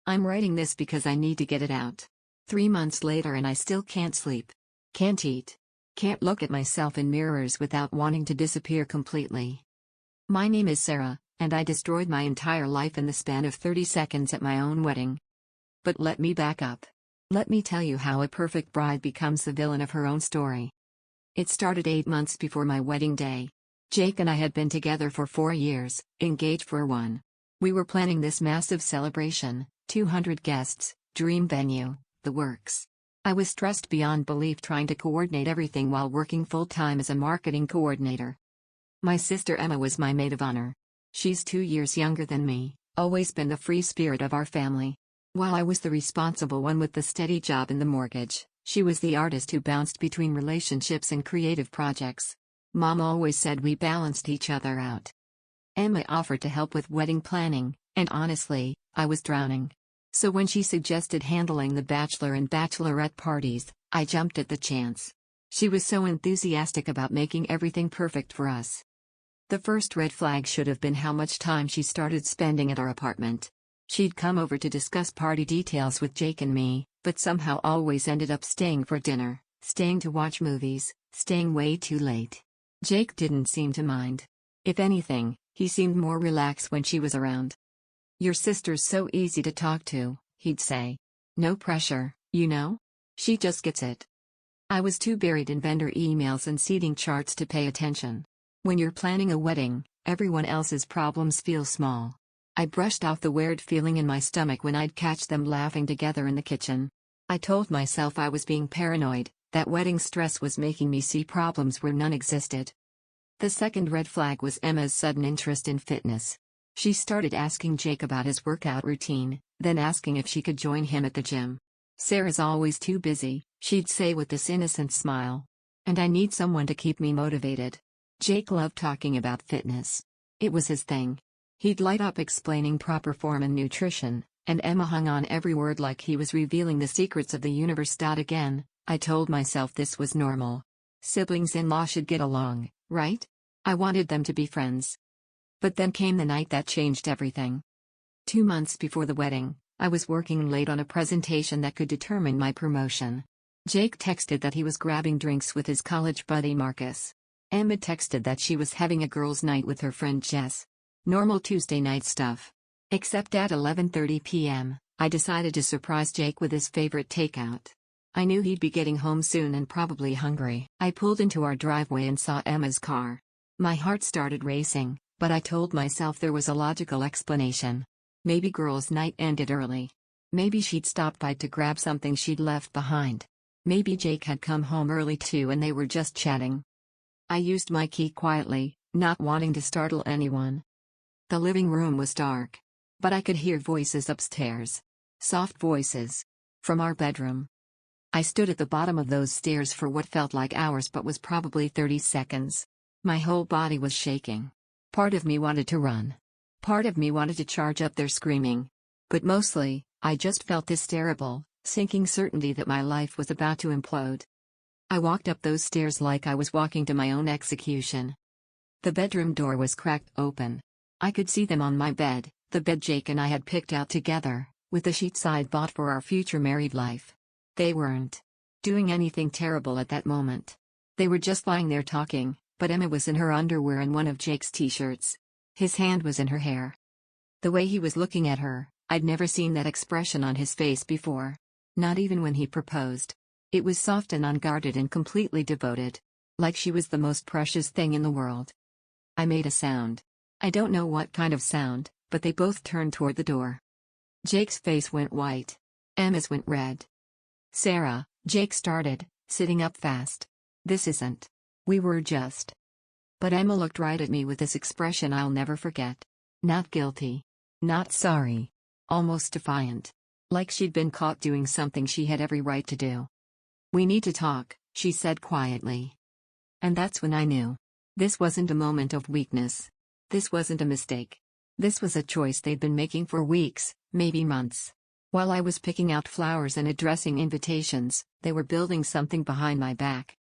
I'm writing this because I need to get it out. 3 months later and I still can't sleep. Can't eat. Can't look at myself in mirrors without wanting to disappear completely. My name is Sarah, and I destroyed my entire life in the span of 30 seconds at my own wedding. But let me back up. Let me tell you how a perfect bride becomes the villain of her own story. It started 8 months before my wedding day. Jake and I had been together for 4 years, engaged for 1. We were planning this massive celebration, 200 guests, dream venue, the works. I was stressed beyond belief trying to coordinate everything while working full-time as a marketing coordinator. My sister Emma was my maid of honor. She's 2 years younger than me, always been the free spirit of our family. While I was the responsible one with the steady job and the mortgage, she was the artist who bounced between relationships and creative projects. Mom always said we balanced each other out. Emma offered to help with wedding planning, and honestly, I was drowning. So when she suggested handling the bachelor and bachelorette parties, I jumped at the chance. She was so enthusiastic about making everything perfect for us. The first red flag should have been how much time she started spending at our apartment. She'd come over to discuss party details with Jake and me, but somehow always ended up staying for dinner, staying to watch movies, staying way too late. Jake didn't seem to mind. If anything, he seemed more relaxed when she was around. "Your sister's so easy to talk to," he'd say. "No pressure, you know? She just gets it." I was too buried in vendor emails and seating charts to pay attention. When you're planning a wedding, everyone else's problems feel small. I brushed off the weird feeling in my stomach when I'd catch them laughing together in the kitchen. I told myself I was being paranoid, that wedding stress was making me see problems where none existed. The second red flag was Emma's sudden interest in fitness. She started asking Jake about his workout routine, then asking if she could join him at the gym. "Sarah's always too busy," she'd say with this innocent smile. "And I need someone to keep me motivated." Jake loved talking about fitness. It was his thing. He'd light up explaining proper form and nutrition, and Emma hung on every word like he was revealing the secrets of the universe. Again, I told myself this was normal. Siblings-in-law should get along, right? I wanted them to be friends. But then came the night that changed everything. 2 months before the wedding, I was working late on a presentation that could determine my promotion. Jake texted that he was grabbing drinks with his college buddy Marcus. Emma texted that she was having a girls' night with her friend Jess. Normal Tuesday night stuff. Except at 11:30 p.m., I decided to surprise Jake with his favorite takeout. I knew he'd be getting home soon and probably hungry. I pulled into our driveway and saw Emma's car. My heart started racing, but I told myself there was a logical explanation. Maybe girls' night ended early. Maybe she'd stopped by to grab something she'd left behind. Maybe Jake had come home early too and they were just chatting. I used my key quietly, not wanting to startle anyone. The living room was dark. But I could hear voices upstairs. Soft voices. From our bedroom. I stood at the bottom of those stairs for what felt like hours but was probably 30 seconds. My whole body was shaking. Part of me wanted to run. Part of me wanted to charge up there screaming. But mostly, I just felt this terrible, sinking certainty that my life was about to implode. I walked up those stairs like I was walking to my own execution. The bedroom door was cracked open. I could see them on my bed, the bed Jake and I had picked out together, with the sheets I'd bought for our future married life. They weren't doing anything terrible at that moment. They were just lying there talking, but Emma was in her underwear and one of Jake's t-shirts. His hand was in her hair. The way he was looking at her, I'd never seen that expression on his face before. Not even when he proposed. It was soft and unguarded and completely devoted. Like she was the most precious thing in the world. I made a sound. I don't know what kind of sound, but they both turned toward the door. Jake's face went white. Emma's went red. "Sarah," Jake started, sitting up fast. "This isn't. We were just." But Emma looked right at me with this expression I'll never forget. Not guilty. Not sorry. Almost defiant. Like she'd been caught doing something she had every right to do. "We need to talk," she said quietly. And that's when I knew. This wasn't a moment of weakness. This wasn't a mistake. This was a choice they'd been making for weeks, maybe months. While I was picking out flowers and addressing invitations, they were building something behind my back.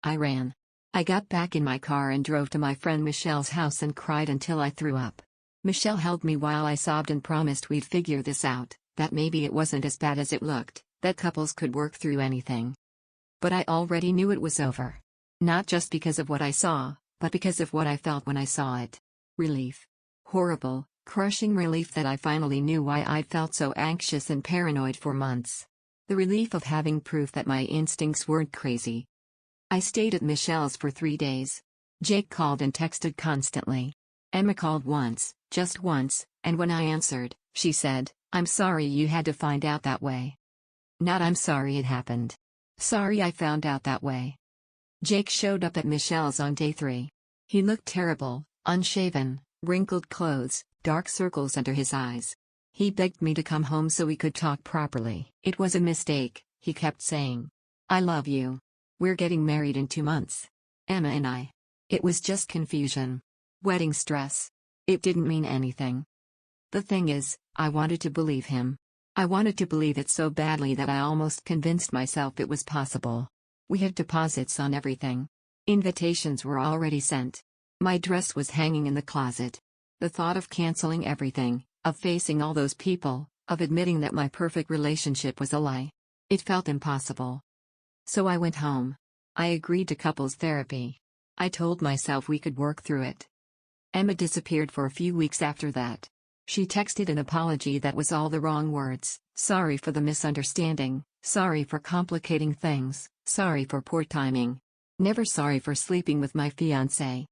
I ran. I got back in my car and drove to my friend Michelle's house and cried until I threw up. Michelle held me while I sobbed and promised we'd figure this out, that maybe it wasn't as bad as it looked, that couples could work through anything. But I already knew it was over. Not just because of what I saw, but because of what I felt when I saw it. Relief. Horrible, crushing relief that I finally knew why I'd felt so anxious and paranoid for months. The relief of having proof that my instincts weren't crazy. I stayed at Michelle's for 3 days. Jake called and texted constantly. Emma called once, just once, and when I answered, she said, "I'm sorry you had to find out that way." Not "I'm sorry it happened." Sorry I found out that way. Jake showed up at Michelle's on day 3. He looked terrible, unshaven, wrinkled clothes, dark circles under his eyes. He begged me to come home so we could talk properly. It was a mistake, he kept saying. I love you. We're getting married in 2 months. Emma and I. It was just confusion. Wedding stress. It didn't mean anything. The thing is, I wanted to believe him. I wanted to believe it so badly that I almost convinced myself it was possible. We had deposits on everything. Invitations were already sent. My dress was hanging in the closet. The thought of canceling everything, of facing all those people, of admitting that my perfect relationship was a lie. It felt impossible. So I went home. I agreed to couples therapy. I told myself we could work through it. Emma disappeared for a few weeks after that. She texted an apology that was all the wrong words. Sorry for the misunderstanding, sorry for complicating things, sorry for poor timing. Never sorry for sleeping with my fiancé.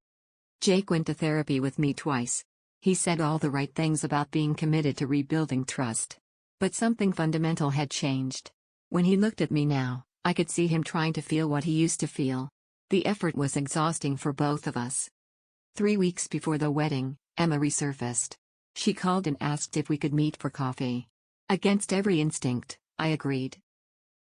Jake went to therapy with me twice. He said all the right things about being committed to rebuilding trust. But something fundamental had changed. When he looked at me now, I could see him trying to feel what he used to feel. The effort was exhausting for both of us. 3 weeks before the wedding, Emma resurfaced. She called and asked if we could meet for coffee. Against every instinct, I agreed.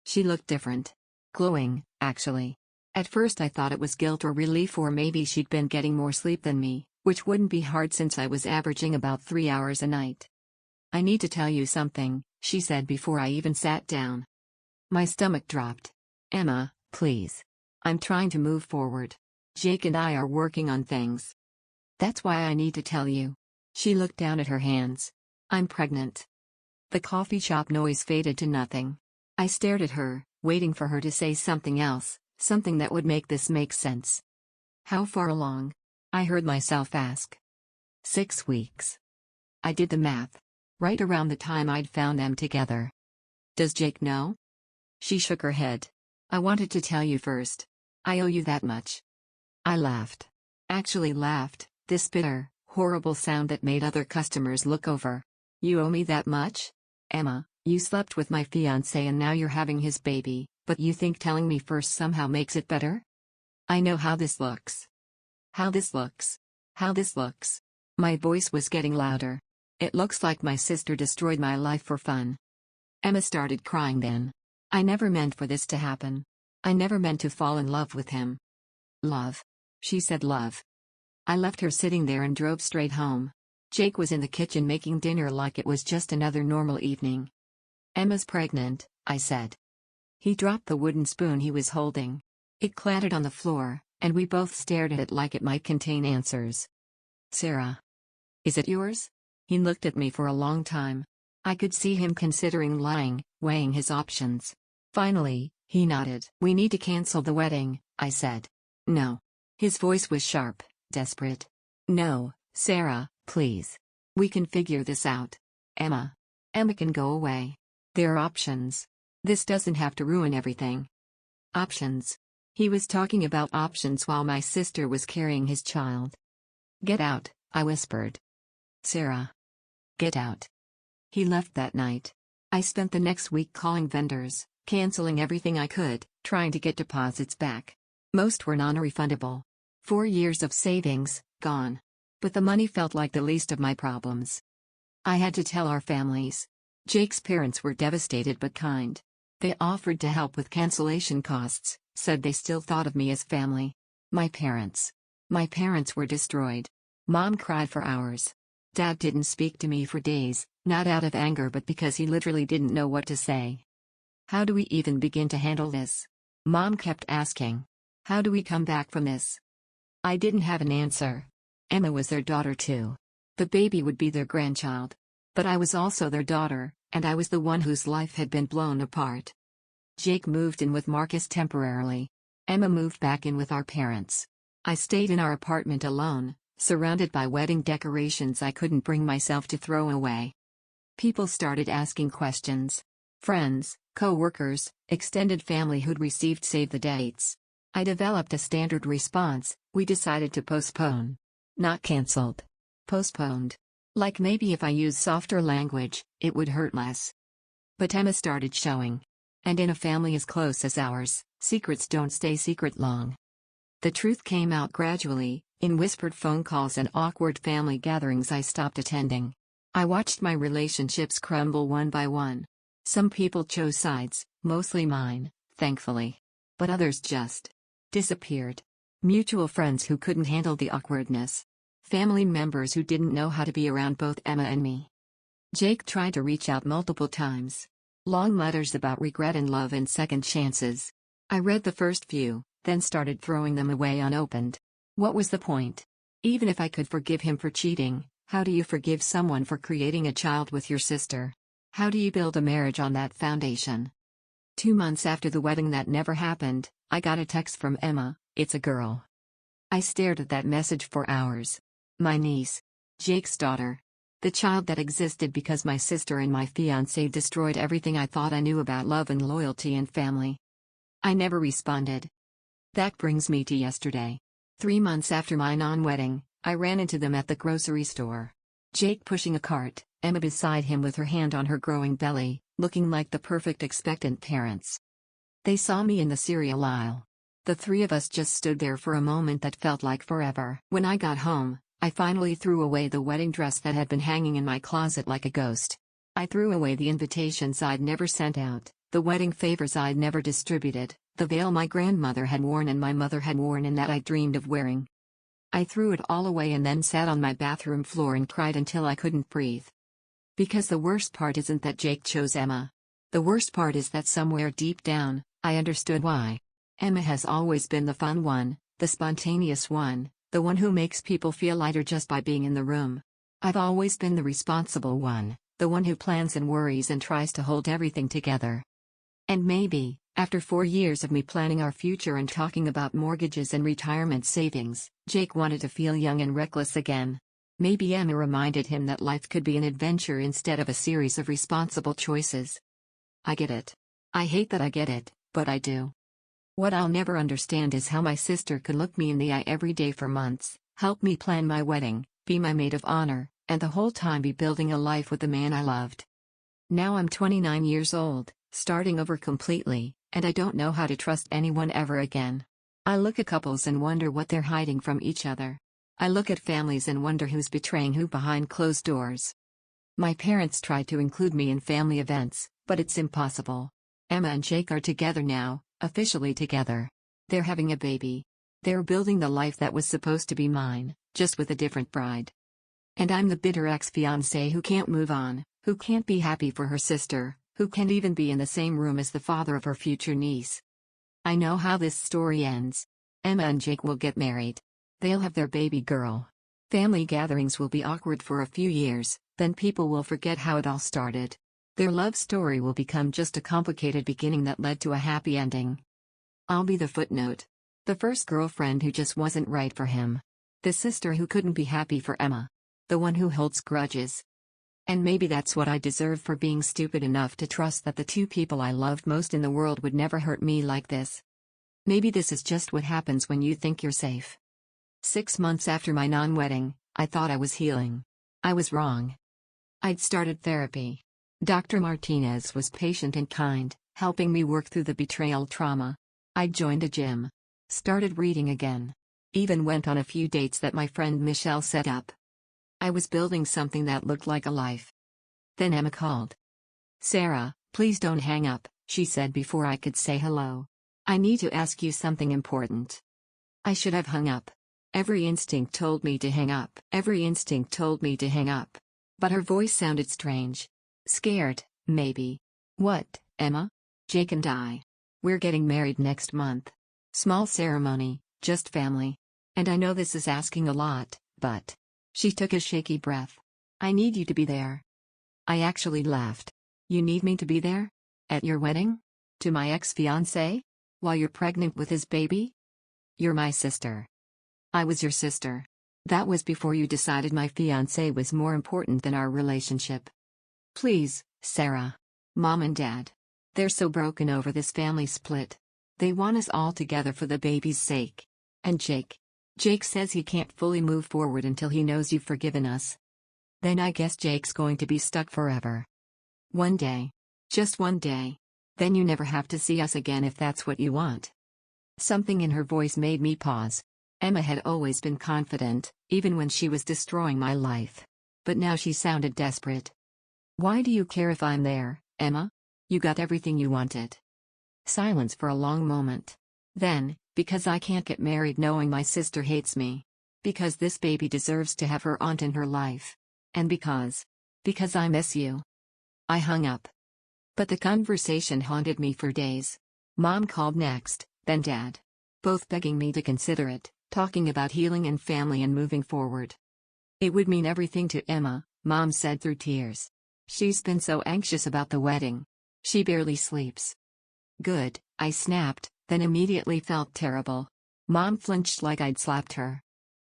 She looked different. Glowing, actually. At first I thought it was guilt or relief, or maybe she'd been getting more sleep than me, which wouldn't be hard since I was averaging about 3 hours a night. I need to tell you something, she said before I even sat down. My stomach dropped. Emma, please. I'm trying to move forward. Jake and I are working on things. That's why I need to tell you. She looked down at her hands. I'm pregnant. The coffee shop noise faded to nothing. I stared at her, waiting for her to say something else, something that would make this make sense. How far along? I heard myself ask. 6 weeks. I did the math. Right around the time I'd found them together. Does Jake know? She shook her head. I wanted to tell you first. I owe you that much. I laughed. Actually laughed, this bitter, horrible sound that made other customers look over. You owe me that much? Emma, you slept with my fiancé and now you're having his baby, but you think telling me first somehow makes it better? I know how this looks. How this looks. How this looks. My voice was getting louder. It looks like my sister destroyed my life for fun. Emma started crying then. I never meant for this to happen. I never meant to fall in love with him. Love. She said love. I left her sitting there and drove straight home. Jake was in the kitchen making dinner like it was just another normal evening. Emma's pregnant, I said. He dropped the wooden spoon he was holding. It clattered on the floor, and we both stared at it like it might contain answers. Sarah. Is it yours? He looked at me for a long time. I could see him considering lying, weighing his options. Finally, he nodded. We need to cancel the wedding, I said. No. His voice was sharp, desperate. No, Sarah, please. We can figure this out. Emma. Emma can go away. There are options. This doesn't have to ruin everything. Options. He was talking about options while my sister was carrying his child. Get out, I whispered. Sarah. Get out. He left that night. I spent the next week calling vendors, canceling everything I could, trying to get deposits back. Most were non-refundable. 4 years of savings, gone. But the money felt like the least of my problems. I had to tell our families. Jake's parents were devastated but kind. They offered to help with cancellation costs, said they still thought of me as family. My parents. My parents were destroyed. Mom cried for hours. Dad didn't speak to me for days, not out of anger but because he literally didn't know what to say. How do we even begin to handle this? Mom kept asking. How do we come back from this? I didn't have an answer. Emma was their daughter too. The baby would be their grandchild. But I was also their daughter, and I was the one whose life had been blown apart. Jake moved in with Marcus temporarily. Emma moved back in with our parents. I stayed in our apartment alone, surrounded by wedding decorations I couldn't bring myself to throw away. People started asking questions. Friends, co-workers, extended family who'd received save the dates. I developed a standard response: we decided to postpone. Not cancelled. Postponed. Like maybe if I used softer language, it would hurt less. But Emma started showing. And in a family as close as ours, secrets don't stay secret long. The truth came out gradually, in whispered phone calls and awkward family gatherings I stopped attending. I watched my relationships crumble one by one. Some people chose sides, mostly mine, thankfully. But others just disappeared. Mutual friends who couldn't handle the awkwardness. Family members who didn't know how to be around both Emma and me. Jake tried to reach out multiple times. Long letters about regret and love and second chances. I read the first few, then started throwing them away unopened. What was the point? Even if I could forgive him for cheating, how do you forgive someone for creating a child with your sister? How do you build a marriage on that foundation? 2 months after the wedding that never happened, I got a text from Emma: "It's a girl." I stared at that message for hours. My niece. Jake's daughter. The child that existed because my sister and my fiancé destroyed everything I thought I knew about love and loyalty and family. I never responded. That brings me to yesterday. 3 months after my non-wedding, I ran into them at the grocery store. Jake pushing a cart, Emma beside him with her hand on her growing belly, looking like the perfect expectant parents. They saw me in the cereal aisle. The three of us just stood there for a moment that felt like forever. When I got home, I finally threw away the wedding dress that had been hanging in my closet like a ghost. I threw away the invitations I'd never sent out, the wedding favors I'd never distributed, the veil my grandmother had worn and my mother had worn and that I dreamed of wearing. I threw it all away and then sat on my bathroom floor and cried until I couldn't breathe. Because the worst part isn't that Jake chose Emma. The worst part is that somewhere deep down, I understood why. Emma has always been the fun one, the spontaneous one, the one who makes people feel lighter just by being in the room. I've always been the responsible one, the one who plans and worries and tries to hold everything together. And maybe, after 4 years of me planning our future and talking about mortgages and retirement savings, Jake wanted to feel young and reckless again. Maybe Emma reminded him that life could be an adventure instead of a series of responsible choices. I get it. I hate that I get it, but I do. What I'll never understand is how my sister could look me in the eye every day for months, help me plan my wedding, be my maid of honor, and the whole time be building a life with the man I loved. Now I'm 29 years old, starting over completely, and I don't know how to trust anyone ever again. I look at couples and wonder what they're hiding from each other. I look at families and wonder who's betraying who behind closed doors. My parents tried to include me in family events, but it's impossible. Emma and Jake are together now, officially together. They're having a baby. They're building the life that was supposed to be mine, just with a different bride. And I'm the bitter ex-fiancé who can't move on, who can't be happy for her sister, who can't even be in the same room as the father of her future niece. I know how this story ends. Emma and Jake will get married. They'll have their baby girl. Family gatherings will be awkward for a few years, then people will forget how it all started. Their love story will become just a complicated beginning that led to a happy ending. I'll be the footnote. The first girlfriend who just wasn't right for him. The sister who couldn't be happy for Emma. The one who holds grudges. And maybe that's what I deserve for being stupid enough to trust that the two people I loved most in the world would never hurt me like this. Maybe this is just what happens when you think you're safe. 6 months after my non-wedding, I thought I was healing. I was wrong. I'd started therapy. Dr. Martinez was patient and kind, helping me work through the betrayal trauma. I joined a gym. Started reading again. Even went on a few dates that my friend Michelle set up. I was building something that looked like a life. Then Emma called. "Sarah, please don't hang up," she said before I could say hello. "I need to ask you something important." I should have hung up. Every instinct told me to hang up. Every instinct told me to hang up. But her voice sounded strange. Scared, maybe. "What, Emma?" "Jake and I. We're getting married next month. Small ceremony, just family. And I know this is asking a lot, but..." She took a shaky breath. "I need you to be there." I actually laughed. You need me to be there? At your wedding? To my ex-fiancé? While you're pregnant with his baby? You're my sister. I was your sister. That was before you decided my fiancé was more important than our relationship. Please, Sarah. Mom and Dad. They're so broken over this family split. They want us all together for the baby's sake. And Jake. Jake says he can't fully move forward until he knows you've forgiven us. Then I guess Jake's going to be stuck forever. One day. Just one day. Then you never have to see us again if that's what you want. Something in her voice made me pause. Emma had always been confident, even when she was destroying my life. But now she sounded desperate. Why do you care if I'm there, Emma? You got everything you wanted. Silence for a long moment. Then, because I can't get married knowing my sister hates me. Because this baby deserves to have her aunt in her life. And because I miss you. I hung up. But the conversation haunted me for days. Mom called next, then Dad. Both begging me to consider it, talking about healing and family and moving forward. It would mean everything to Emma, Mom said through tears. She's been so anxious about the wedding. She barely sleeps. Good, I snapped, then immediately felt terrible. Mom flinched like I'd slapped her.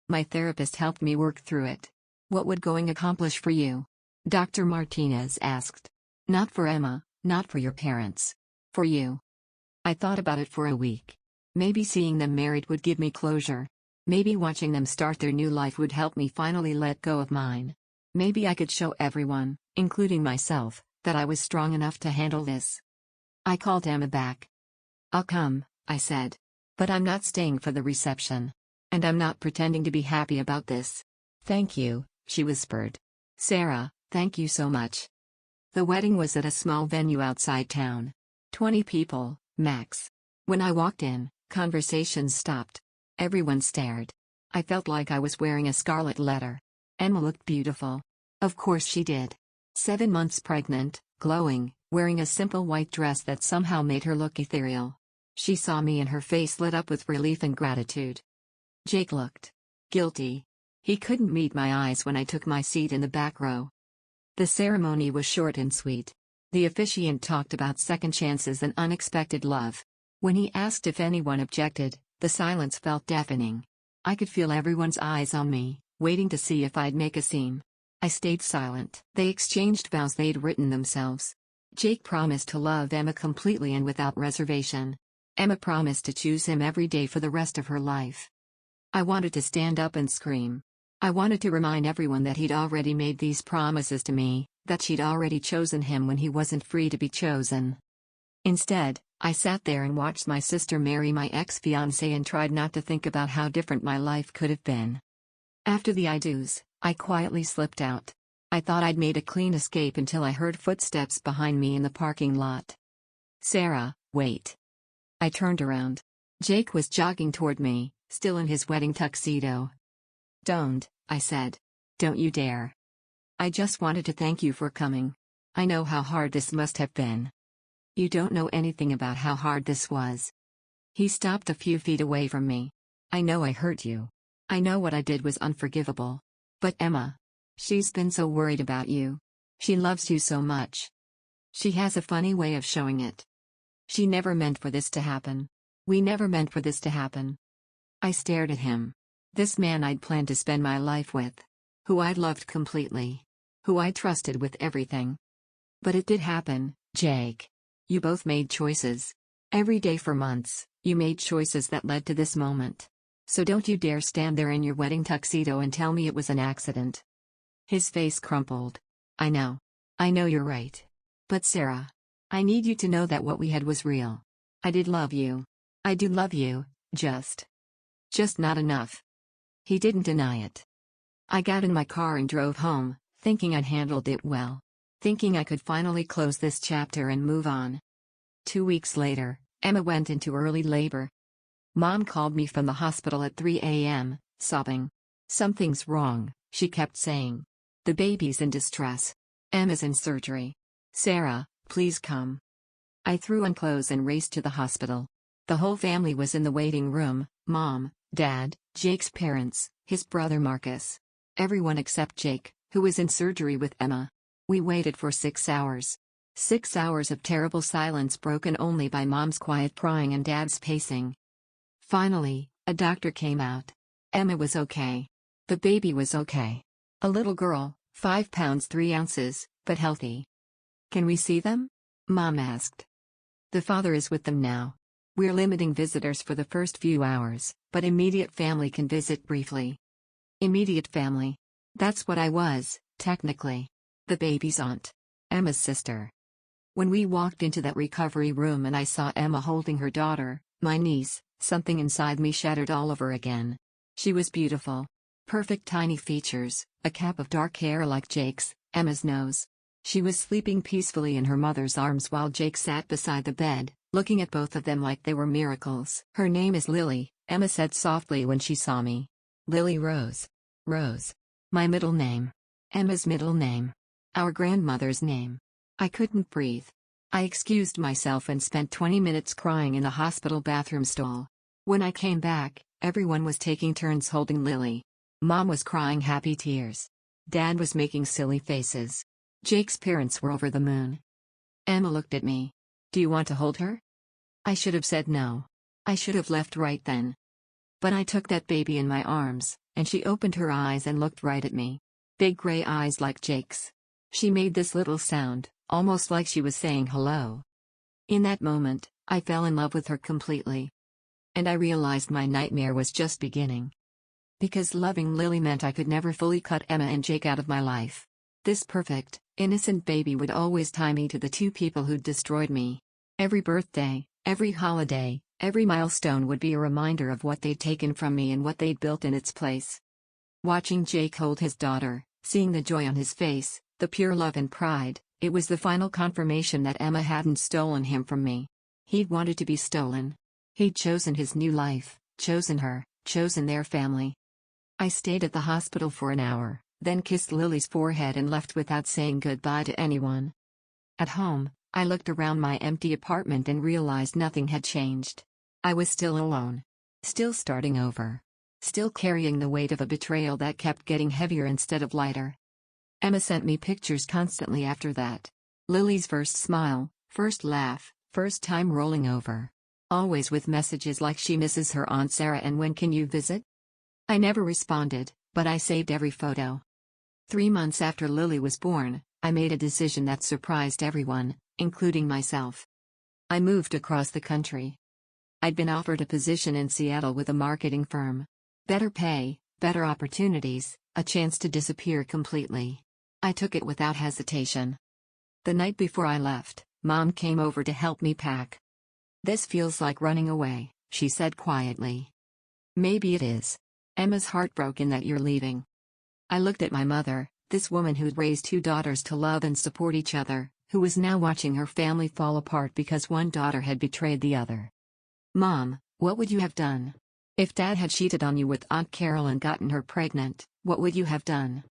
My therapist helped me work through it. What would going accomplish for you? Dr. Martinez asked. Not for Emma, not for your parents. For you. I thought about it for a week. Maybe seeing them married would give me closure. Maybe watching them start their new life would help me finally let go of mine. Maybe I could show everyone, including myself, that I was strong enough to handle this. I called Emma back. I'll come, I said. But I'm not staying for the reception. And I'm not pretending to be happy about this. Thank you, she whispered. Sarah, thank you so much. The wedding was at a small venue outside town. 20 people, max. When I walked in, conversations stopped. Everyone stared. I felt like I was wearing a scarlet letter. Emma looked beautiful. Of course she did. 7 months pregnant, glowing, wearing a simple white dress that somehow made her look ethereal. She saw me and her face lit up with relief and gratitude. Jake looked guilty. He couldn't meet my eyes when I took my seat in the back row. The ceremony was short and sweet. The officiant talked about second chances and unexpected love. When he asked if anyone objected, the silence felt deafening. I could feel everyone's eyes on me, waiting to see if I'd make a scene. I stayed silent. They exchanged vows they'd written themselves. Jake promised to love Emma completely and without reservation. Emma promised to choose him every day for the rest of her life. I wanted to stand up and scream. I wanted to remind everyone that he'd already made these promises to me, that she'd already chosen him when he wasn't free to be chosen. Instead, I sat there and watched my sister marry my ex-fiancé and tried not to think about how different my life could have been. After the I do's, I quietly slipped out. I thought I'd made a clean escape until I heard footsteps behind me in the parking lot. Sarah, wait. I turned around. Jake was jogging toward me, still in his wedding tuxedo. Don't, I said. Don't you dare. I just wanted to thank you for coming. I know how hard this must have been. You don't know anything about how hard this was. He stopped a few feet away from me. I know I hurt you. I know what I did was unforgivable. But Emma. She's been so worried about you. She loves you so much. She has a funny way of showing it. She never meant for this to happen. We never meant for this to happen. I stared at him. This man I'd planned to spend my life with. Who I'd loved completely. Who I trusted with everything. But it did happen, Jake. You both made choices. Every day for months, you made choices that led to this moment. So don't you dare stand there in your wedding tuxedo and tell me it was an accident. His face crumpled. I know. I know you're right. But Sarah. I need you to know that what we had was real. I did love you. I do love you, just not enough. He didn't deny it. I got in my car and drove home, thinking I'd handled it well. Thinking I could finally close this chapter and move on. 2 weeks later, Emma went into early labor. Mom called me from the hospital at 3 a.m., sobbing. Something's wrong, she kept saying. The baby's in distress. Emma's in surgery. Sarah, please come. I threw on clothes and raced to the hospital. The whole family was in the waiting room, Mom, Dad, Jake's parents, his brother Marcus. Everyone except Jake, who was in surgery with Emma. We waited for 6 hours. 6 hours of terrible silence broken only by Mom's quiet crying and Dad's pacing. Finally, a doctor came out. Emma was okay. The baby was okay. A little girl, 5 pounds 3 ounces, but healthy. "Can we see them?" Mom asked. "The father is with them now. We're limiting visitors for the first few hours, but immediate family can visit briefly." Immediate family. That's what I was, technically. The baby's aunt. Emma's sister. When we walked into that recovery room and I saw Emma holding her daughter, my niece, something inside me shattered all over again. She was beautiful. Perfect tiny features, a cap of dark hair like Jake's, Emma's nose. She was sleeping peacefully in her mother's arms while Jake sat beside the bed, looking at both of them like they were miracles. "Her name is Lily," Emma said softly when she saw me. "Lily Rose. Rose. My middle name. Emma's middle name. Our grandmother's name." I couldn't breathe. I excused myself and spent 20 minutes crying in the hospital bathroom stall. When I came back, everyone was taking turns holding Lily. Mom was crying happy tears. Dad was making silly faces. Jake's parents were over the moon. Emma looked at me. "Do you want to hold her?" I should have said no. I should have left right then. But I took that baby in my arms, and she opened her eyes and looked right at me. Big gray eyes like Jake's. She made this little sound, almost like she was saying hello. In that moment, I fell in love with her completely. And I realized my nightmare was just beginning. Because loving Lily meant I could never fully cut Emma and Jake out of my life. This perfect, innocent baby would always tie me to the two people who'd destroyed me. Every birthday, every holiday, every milestone would be a reminder of what they'd taken from me and what they'd built in its place. Watching Jake hold his daughter, seeing the joy on his face, the pure love and pride, it was the final confirmation that Emma hadn't stolen him from me. He'd wanted to be stolen. He'd chosen his new life, chosen her, chosen their family. I stayed at the hospital for an hour, then kissed Lily's forehead and left without saying goodbye to anyone. At home, I looked around my empty apartment and realized nothing had changed. I was still alone. Still starting over. Still carrying the weight of a betrayal that kept getting heavier instead of lighter. Emma sent me pictures constantly after that. Lily's first smile, first laugh, first time rolling over. Always with messages like she misses her Aunt Sarah and when can you visit? I never responded, but I saved every photo. 3 months after Lily was born, I made a decision that surprised everyone, including myself. I moved across the country. I'd been offered a position in Seattle with a marketing firm. Better pay, better opportunities, a chance to disappear completely. I took it without hesitation. The night before I left, Mom came over to help me pack. "This feels like running away," she said quietly. "Maybe it is. Emma's heartbroken that you're leaving." I looked at my mother, this woman who'd raised 2 daughters to love and support each other, who was now watching her family fall apart because one daughter had betrayed the other. "Mom, what would you have done? If Dad had cheated on you with Aunt Carol and gotten her pregnant, what would you have done?"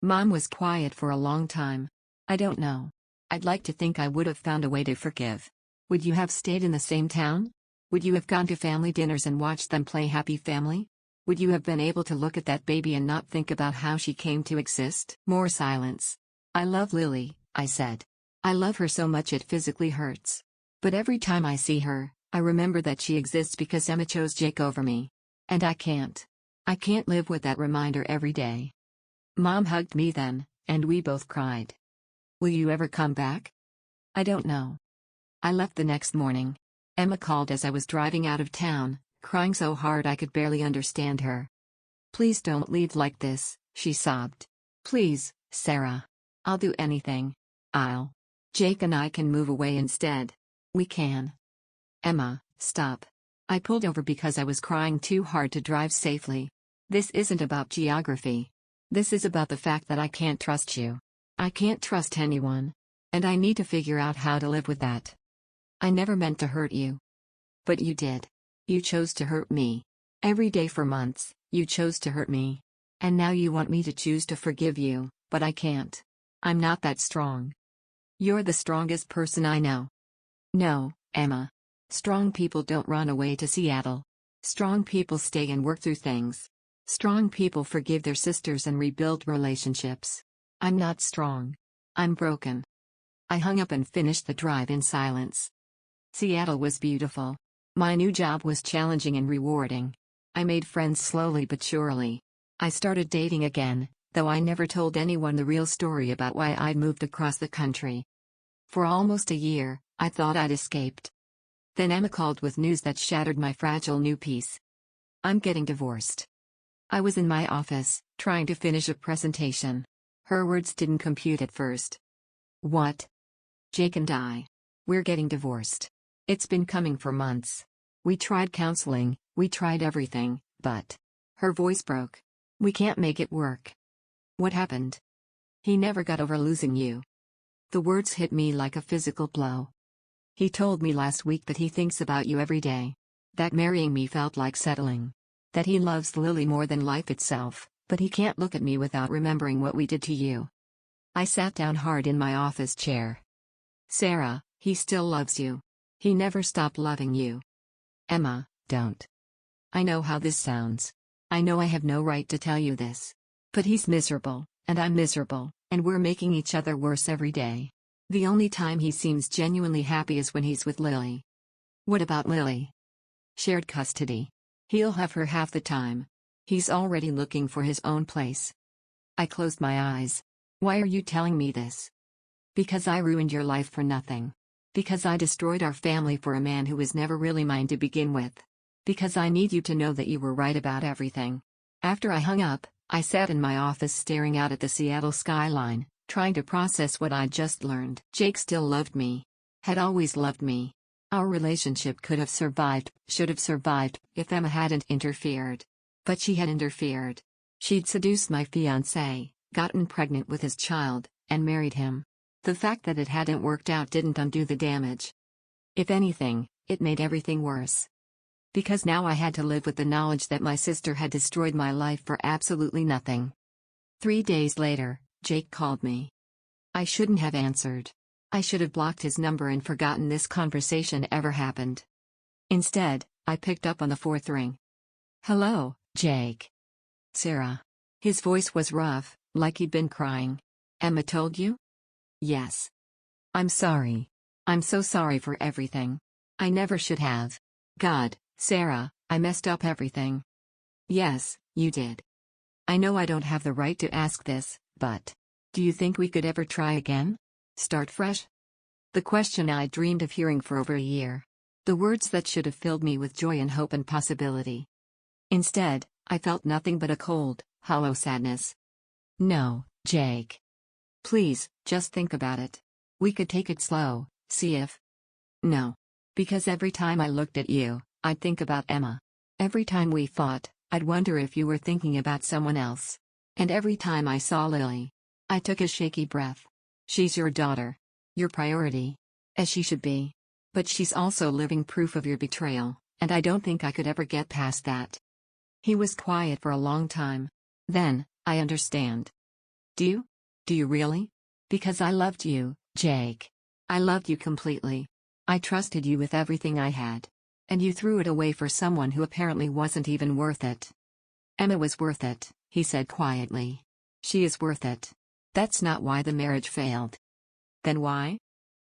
Mom was quiet for a long time. "I don't know. I'd like to think I would have found a way to forgive." "Would you have stayed in the same town? Would you have gone to family dinners and watched them play Happy Family? Would you have been able to look at that baby and not think about how she came to exist?" More silence. "I love Lily," I said. "I love her so much it physically hurts. But every time I see her, I remember that she exists because Emma chose Jake over me. And I can't. I can't live with that reminder every day." Mom hugged me then, and we both cried. "Will you ever come back?" "I don't know." I left the next morning. Emma called as I was driving out of town, crying so hard I could barely understand her. "Please don't leave like this," she sobbed. "Please, Sarah. I'll do anything. Jake and I can move away instead. We can." "Emma, stop." I pulled over because I was crying too hard to drive safely. "This isn't about geography. This is about the fact that I can't trust you. I can't trust anyone. And I need to figure out how to live with that. I never meant to hurt you. But you did. You chose to hurt me. Every day for months, you chose to hurt me. And now you want me to choose to forgive you, but I can't. I'm not that strong. You're the strongest person I know." "No, Emma. Strong people don't run away to Seattle. Strong people stay and work through things. Strong people forgive their sisters and rebuild relationships. I'm not strong. I'm broken." I hung up and finished the drive in silence. Seattle was beautiful. My new job was challenging and rewarding. I made friends slowly but surely. I started dating again, though I never told anyone the real story about why I'd moved across the country. For almost a year, I thought I'd escaped. Then Emma called with news that shattered my fragile new peace. I'm getting divorced. I was in my office, trying to finish a presentation. Her words didn't compute at first. What? Jake and I. We're getting divorced. It's been coming for months. We tried counseling, we tried everything, but... Her voice broke. We can't make it work. What happened? He never got over losing you. The words hit me like a physical blow. He told me last week that he thinks about you every day. That marrying me felt like settling. That he loves Lily more than life itself, but he can't look at me without remembering what we did to you. I sat down hard in my office chair. Sarah, he still loves you. He never stopped loving you. Emma, don't. I know how this sounds. I know I have no right to tell you this. But he's miserable, and I'm miserable, and we're making each other worse every day. The only time he seems genuinely happy is when he's with Lily. What about Lily? Shared custody. He'll have her half the time. He's already looking for his own place. I closed my eyes. Why are you telling me this? Because I ruined your life for nothing. Because I destroyed our family for a man who was never really mine to begin with. Because I need you to know that you were right about everything. After I hung up, I sat in my office staring out at the Seattle skyline, trying to process what I'd just learned. Jake still loved me. Had always loved me. Our relationship could have survived, should have survived, if Emma hadn't interfered. But she had interfered. She'd seduced my fiancé, gotten pregnant with his child, and married him. The fact that it hadn't worked out didn't undo the damage. If anything, it made everything worse. Because now I had to live with the knowledge that my sister had destroyed my life for absolutely nothing. 3 days later, Jake called me. I shouldn't have answered. I should have blocked his number and forgotten this conversation ever happened. Instead, I picked up on the 4th ring. Hello, Jake. Sarah. His voice was rough, like he'd been crying. Emma told you? Yes. I'm sorry. I'm so sorry for everything. I never should have. God, Sarah, I messed up everything. Yes, you did. I know I don't have the right to ask this, but... Do you think we could ever try again? Start fresh? The question I dreamed of hearing for over a year. The words that should have filled me with joy and hope and possibility. Instead, I felt nothing but a cold, hollow sadness. No, Jake. Please, just think about it. We could take it slow, see if... No. Because every time I looked at you, I'd think about Emma. Every time we fought, I'd wonder if you were thinking about someone else. And every time I saw Lily, I took a shaky breath. She's your daughter. Your priority. As she should be. But she's also living proof of your betrayal, and I don't think I could ever get past that. He was quiet for a long time. Then, I understand. Do you? Do you really? Because I loved you, Jake. I loved you completely. I trusted you with everything I had. And you threw it away for someone who apparently wasn't even worth it. Emma was worth it, he said quietly. She is worth it. That's not why the marriage failed. Then why?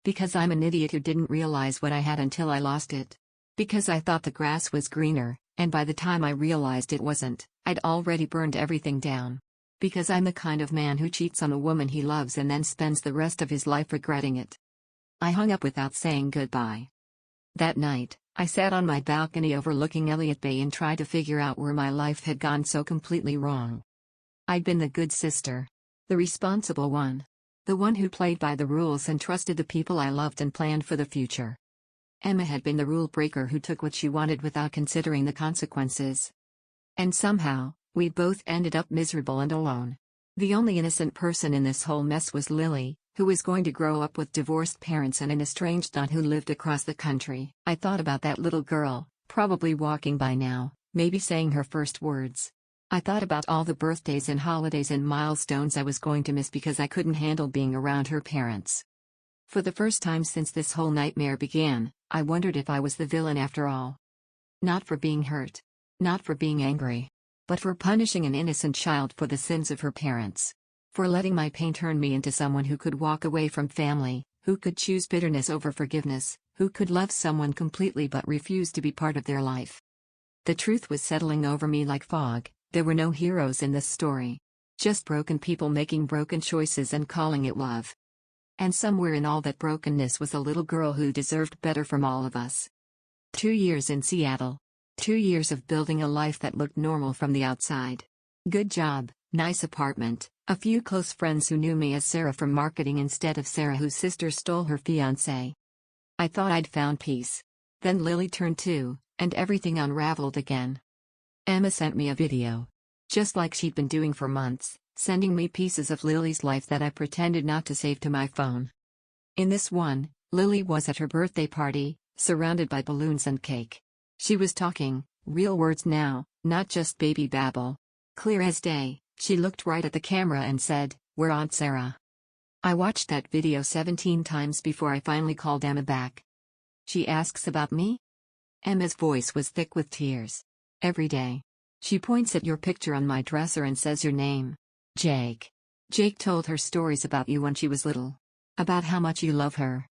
Because I'm an idiot who didn't realize what I had until I lost it. Because I thought the grass was greener, and by the time I realized it wasn't, I'd already burned everything down. Because I'm the kind of man who cheats on a woman he loves and then spends the rest of his life regretting it. I hung up without saying goodbye. That night, I sat on my balcony overlooking Elliott Bay and tried to figure out where my life had gone so completely wrong. I'd been the good sister. The responsible one. The one who played by the rules and trusted the people I loved and planned for the future. Emma had been the rule breaker who took what she wanted without considering the consequences. And somehow, we'd both ended up miserable and alone. The only innocent person in this whole mess was Lily, who was going to grow up with divorced parents and an estranged aunt who lived across the country. I thought about that little girl, probably walking by now, maybe saying her first words. I thought about all the birthdays and holidays and milestones I was going to miss because I couldn't handle being around her parents. For the first time since this whole nightmare began, I wondered if I was the villain after all. Not for being hurt. Not for being angry. But for punishing an innocent child for the sins of her parents. For letting my pain turn me into someone who could walk away from family, Who could choose bitterness over forgiveness? Who could love someone completely but refuse to be part of their life? The truth was settling over me like fog. There were no heroes in this story. Just broken people making broken choices and calling it love. And somewhere in all that brokenness was a little girl who deserved better from all of us. 2 years in Seattle. 2 years of building a life that looked normal from the outside. Good job, nice apartment, a few close friends who knew me as Sarah from marketing instead of Sarah whose sister stole her fiancé. I thought I'd found peace. Then Lily turned 2, and everything unraveled again. Emma sent me a video. Just like she'd been doing for months, sending me pieces of Lily's life that I pretended not to save to my phone. In this one, Lily was at her birthday party, surrounded by balloons and cake. She was talking, real words now, not just baby babble. Clear as day, she looked right at the camera and said, "We're Aunt Sarah." I watched that video 17 times before I finally called Emma back. She asks about me? Emma's voice was thick with tears. Every day. She points at your picture on my dresser and says your name. Jake. Jake told her stories about you when she was little. About how much you love her.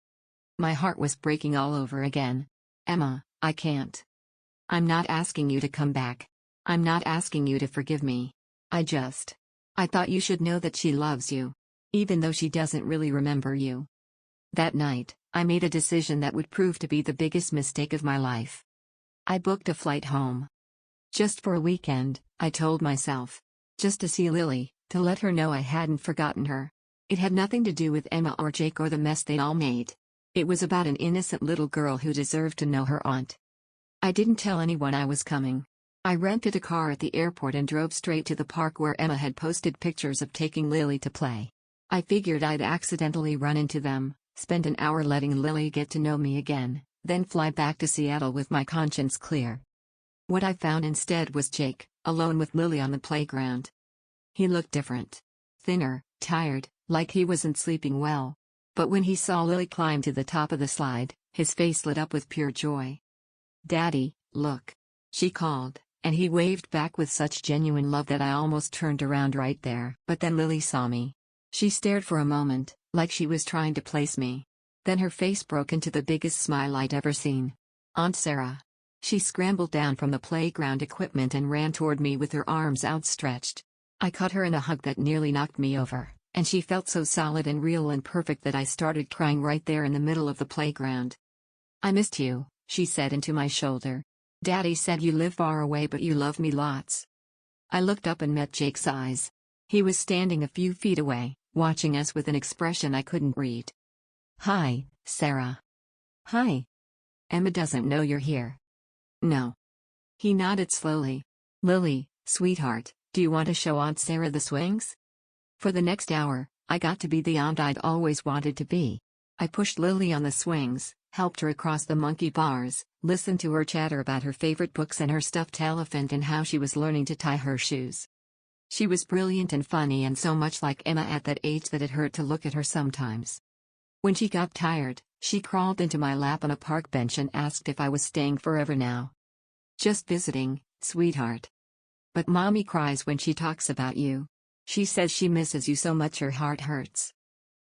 My heart was breaking all over again. Emma, I can't. I'm not asking you to come back. I'm not asking you to forgive me. I thought you should know that she loves you. Even though she doesn't really remember you. That night, I made a decision that would prove to be the biggest mistake of my life. I booked a flight home. Just for a weekend, I told myself. Just to see Lily, to let her know I hadn't forgotten her. It had nothing to do with Emma or Jake or the mess they'd all made. It was about an innocent little girl who deserved to know her aunt. I didn't tell anyone I was coming. I rented a car at the airport and drove straight to the park where Emma had posted pictures of taking Lily to play. I figured I'd accidentally run into them, spend an hour letting Lily get to know me again, then fly back to Seattle with my conscience clear. What I found instead was Jake, alone with Lily on the playground. He looked different. Thinner, tired, like he wasn't sleeping well. But when he saw Lily climb to the top of the slide, his face lit up with pure joy. "Daddy, look." She called, and he waved back with such genuine love that I almost turned around right there. But then Lily saw me. She stared for a moment, like she was trying to place me. Then her face broke into the biggest smile I'd ever seen. "Aunt Sarah." She scrambled down from the playground equipment and ran toward me with her arms outstretched. I caught her in a hug that nearly knocked me over, and she felt so solid and real and perfect that I started crying right there in the middle of the playground. "I missed you," she said into my shoulder. "Daddy said you live far away but you love me lots." I looked up and met Jake's eyes. He was standing a few feet away, watching us with an expression I couldn't read. "Hi, Sarah." "Hi. Emma doesn't know you're here." "No." He nodded slowly. "Lily, sweetheart, do you want to show Aunt Sarah the swings?" For the next hour, I got to be the aunt I'd always wanted to be. I pushed Lily on the swings, helped her across the monkey bars, listened to her chatter about her favorite books and her stuffed elephant and how she was learning to tie her shoes. She was brilliant and funny and so much like Emma at that age that it hurt to look at her sometimes. When she got tired, she crawled into my lap on a park bench and asked if I was staying forever now. "Just visiting, sweetheart." "But Mommy cries when she talks about you. She says she misses you so much her heart hurts."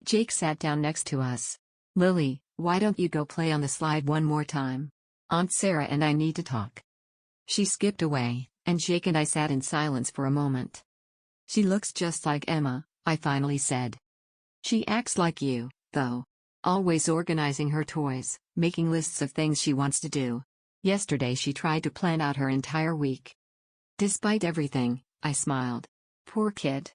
Jake sat down next to us. "Lily, why don't you go play on the slide one more time? Aunt Sarah and I need to talk." She skipped away, and Jake and I sat in silence for a moment. "She looks just like Emma," I finally said. "She acts like you, though. Always organizing her toys, making lists of things she wants to do. Yesterday she tried to plan out her entire week." "Despite everything," I smiled. "Poor kid."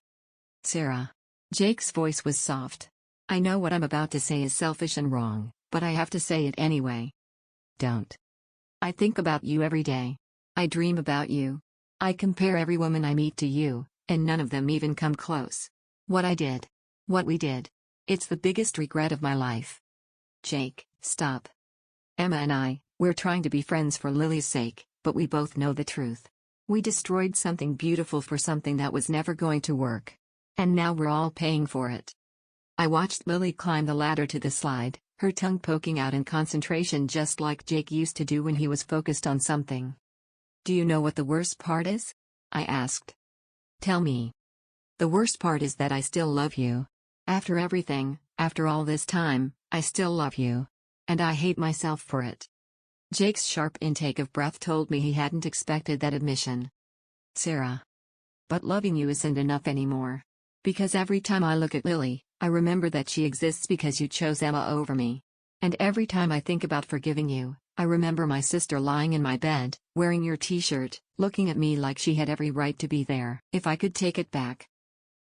"Sarah." Jake's voice was soft. "I know what I'm about to say is selfish and wrong, but I have to say it anyway. Don't. I think about you every day. I dream about you. I compare every woman I meet to you, and none of them even come close. What I did. What we did. It's the biggest regret of my life." "Jake, stop. Emma and we're trying to be friends for Lily's sake, but we both know the truth. We destroyed something beautiful for something that was never going to work. And now we're all paying for it." I watched Lily climb the ladder to the slide, her tongue poking out in concentration just like Jake used to do when he was focused on something. "Do you know what the worst part is?" I asked. "Tell me." "The worst part is that I still love you. After everything, after all this time, I still love you. And I hate myself for it. Jake's sharp intake of breath told me he hadn't expected that admission. Sarah. But loving you isn't enough anymore. Because every time I look at Lily, I remember that she exists because you chose Emma over me. And every time I think about forgiving you, I remember my sister lying in my bed, wearing your t-shirt, looking at me like she had every right to be there if I could take it back.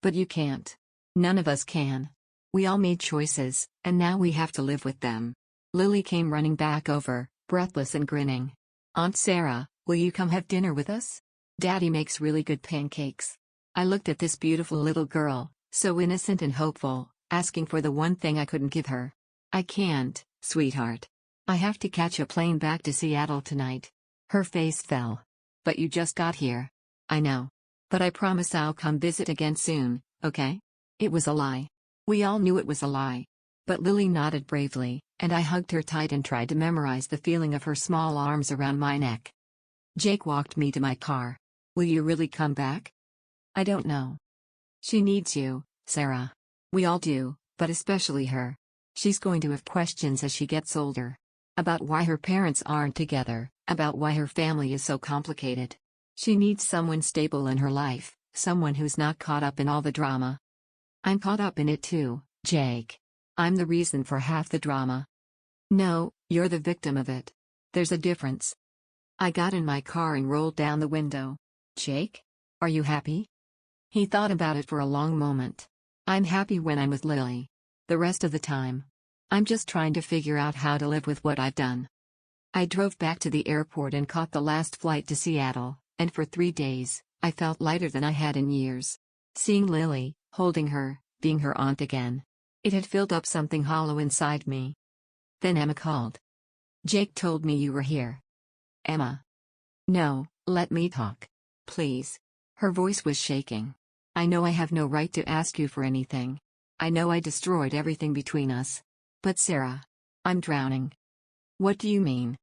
But you can't. None of us can. We all made choices, and now we have to live with them. Lily came running back over, breathless and grinning. Aunt Sarah, will you come have dinner with us? Daddy makes really good pancakes. I looked at this beautiful little girl, so innocent and hopeful, asking for the one thing I couldn't give her. I can't, sweetheart. I have to catch a plane back to Seattle tonight. Her face fell. But you just got here. I know. But I promise I'll come visit again soon, okay? It was a lie. We all knew it was a lie. But Lily nodded bravely, and I hugged her tight and tried to memorize the feeling of her small arms around my neck. Jake walked me to my car. Will you really come back? I don't know. She needs you, Sarah. We all do, but especially her. She's going to have questions as she gets older. About why her parents aren't together, about why her family is so complicated. She needs someone stable in her life, someone who's not caught up in all the drama. I'm caught up in it too, Jake. I'm the reason for half the drama. No, you're the victim of it. There's a difference. I got in my car and rolled down the window. Jake? Are you happy? He thought about it for a long moment. I'm happy when I'm with Lily. The rest of the time, I'm just trying to figure out how to live with what I've done. I drove back to the airport and caught the last flight to Seattle, and for 3 days, I felt lighter than I had in years. Seeing Lily, holding her, being her aunt again. It had filled up something hollow inside me. Then Emma called. Jake told me you were here. Emma. No, let me talk. Please. Her voice was shaking. I know I have no right to ask you for anything. I know I destroyed everything between us. But Sarah. I'm drowning. What do you mean?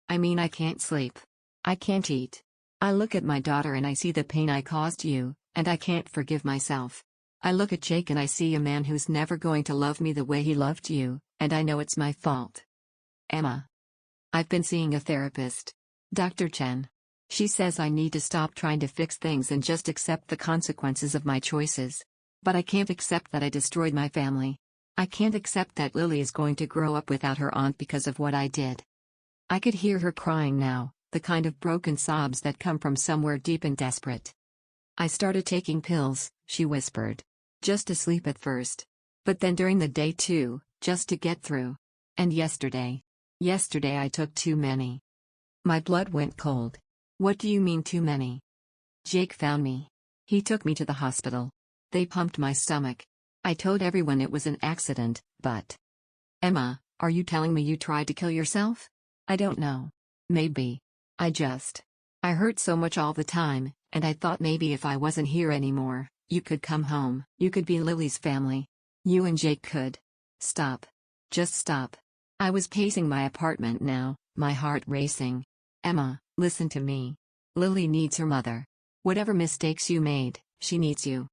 I mean I can't sleep. I can't eat. I look at my daughter and I see the pain I caused you, and I can't forgive myself. I look at Jake and I see a man who's never going to love me the way he loved you, and I know it's my fault. Emma. I've been seeing a therapist. Dr. Chen. She says I need to stop trying to fix things and just accept the consequences of my choices. But I can't accept that I destroyed my family. I can't accept that Lily is going to grow up without her aunt because of what I did. I could hear her crying now, the kind of broken sobs that come from somewhere deep and desperate. I started taking pills, she whispered. Just to sleep at first. But then during the day too, just to get through. And yesterday I took too many. My blood went cold. What do you mean too many? Jake found me. He took me to the hospital. They pumped my stomach. I told everyone it was an accident, but... Emma, are you telling me you tried to kill yourself? I don't know. Maybe. I hurt so much all the time, and I thought maybe if I wasn't here anymore, you could come home. You could be Lily's family. You and Jake could. Stop. Just stop. I was pacing my apartment now, my heart racing. Emma, listen to me. Lily needs her mother. Whatever mistakes you made, she needs you.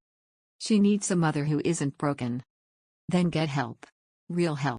She needs a mother who isn't broken. Then get help. Real help.